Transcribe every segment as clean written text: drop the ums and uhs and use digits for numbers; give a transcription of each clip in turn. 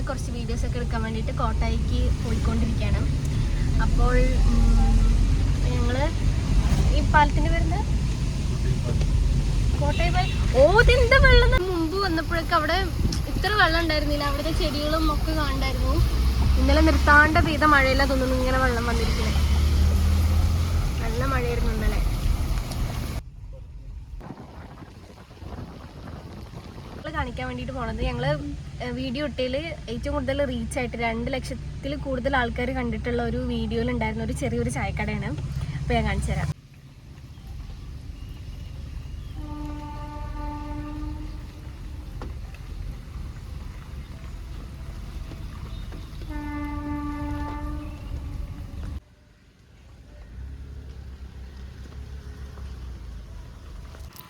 കുറച്ച് വീഡിയോസൊക്കെ എടുക്കാൻ വേണ്ടിയിട്ട് കോട്ടായിക്ക് പോയിക്കൊണ്ടിരിക്കുകയാണ്. അപ്പോൾ ഞങ്ങൾ ഈ പാലത്തിൻ്റെ വരുന്ന കോട്ടായി ഇതെന്താ വെള്ളം. മുമ്പ് വന്നപ്പോഴൊക്കെ അവിടെ ഇത്ര വെള്ളം ഉണ്ടായിരുന്നില്ല. അവിടുത്തെ ചെടികളും ഒക്കെ കാണണ്ടായിരുന്നു. ഇന്നലെ നിർത്താണ്ട് പെയ്ത മഴയില്ല തോന്നുന്നു ഇങ്ങനെ വെള്ളം വന്നിരിക്കുന്നത്. നല്ല മഴയായിരുന്നു ഇന്നലെ. കാണിക്കാൻ വേണ്ടിയിട്ട് പോണത് ഞങ്ങള് വീഡിയോ ഇട്ടതിൽ ഏറ്റവും കൂടുതൽ റീച്ചായിട്ട് 2 ലക്ഷത്തിൽ കൂടുതൽ ആൾക്കാർ കണ്ടിട്ടുള്ള ഒരു വീഡിയോയിലുണ്ടായിരുന്ന ഒരു ചെറിയൊരു ചായക്കടയാണ്. അപ്പോൾ ഞാൻ കാണിച്ചു തരാം.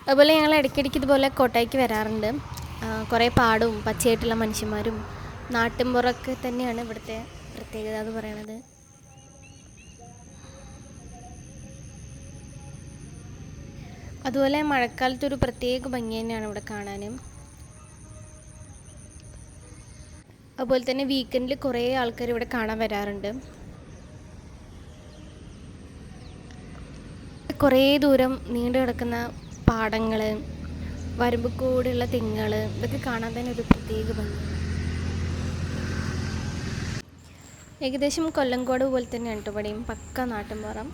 അതുപോലെ ഞങ്ങൾ ഇടയ്ക്കിടയ്ക്ക് ഇതുപോലെ കോട്ടായിക്ക് വരാറുണ്ട്. കുറേ പാടും പച്ചയായിട്ടുള്ള മനുഷ്യന്മാരും നാട്ടിൻപുറമൊക്കെ തന്നെയാണ് ഇവിടുത്തെ പ്രത്യേകത എന്ന് പറയുന്നത്. അതുപോലെ മഴക്കാലത്തൊരു പ്രത്യേക ഭംഗി തന്നെയാണ് ഇവിടെ കാണാനും. അതുപോലെ തന്നെ വീക്കെൻഡിൽ കുറേ ആൾക്കാർ ഇവിടെ കാണാൻ വരാറുണ്ട്. കുറേ ദൂരം നീണ്ടു കിടക്കുന്ന പാടങ്ങൾ, വരുമ്പ് കൂടെയുള്ള തെങ്ങുകൾ, ഇതൊക്കെ കാണാൻ തന്നെ ഒരു പ്രത്യേക ഭംഗി. ഏകദേശം കൊല്ലങ്കോട് പോലെ തന്നെയാണ് കേട്ടോ ഇവിടെയും. പക്ക നാട്ടിൻപുറം.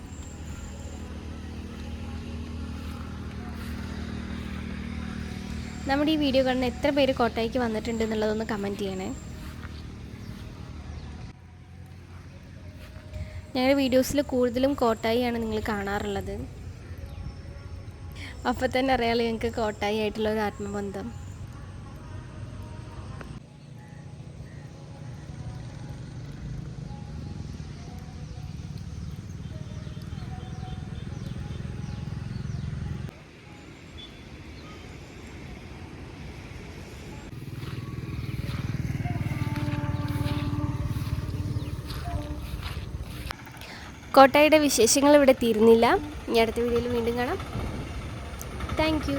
നമ്മുടെ ഈ വീഡിയോ കാണുന്ന എത്ര പേര് കോട്ടായിക്ക് വന്നിട്ടുണ്ട് എന്നുള്ളതൊന്ന് കമൻറ്റ് ചെയ്യണേ. ഞങ്ങളുടെ വീഡിയോസിൽ കൂടുതലും കോട്ടായിയാണ് നിങ്ങൾ കാണാറുള്ളത്. അപ്പോൾ തന്നെ അറിയാലോ ഞങ്ങൾക്ക് കോട്ടായി ആയിട്ടുള്ള ഒരു ആത്മബന്ധം. കോട്ടായിയുടെ വിശേഷങ്ങൾ ഇവിടെ തീരുന്നില്ല. ഇനി അടുത്ത വീഡിയോയിൽ വീണ്ടും കാണാം. Thank you.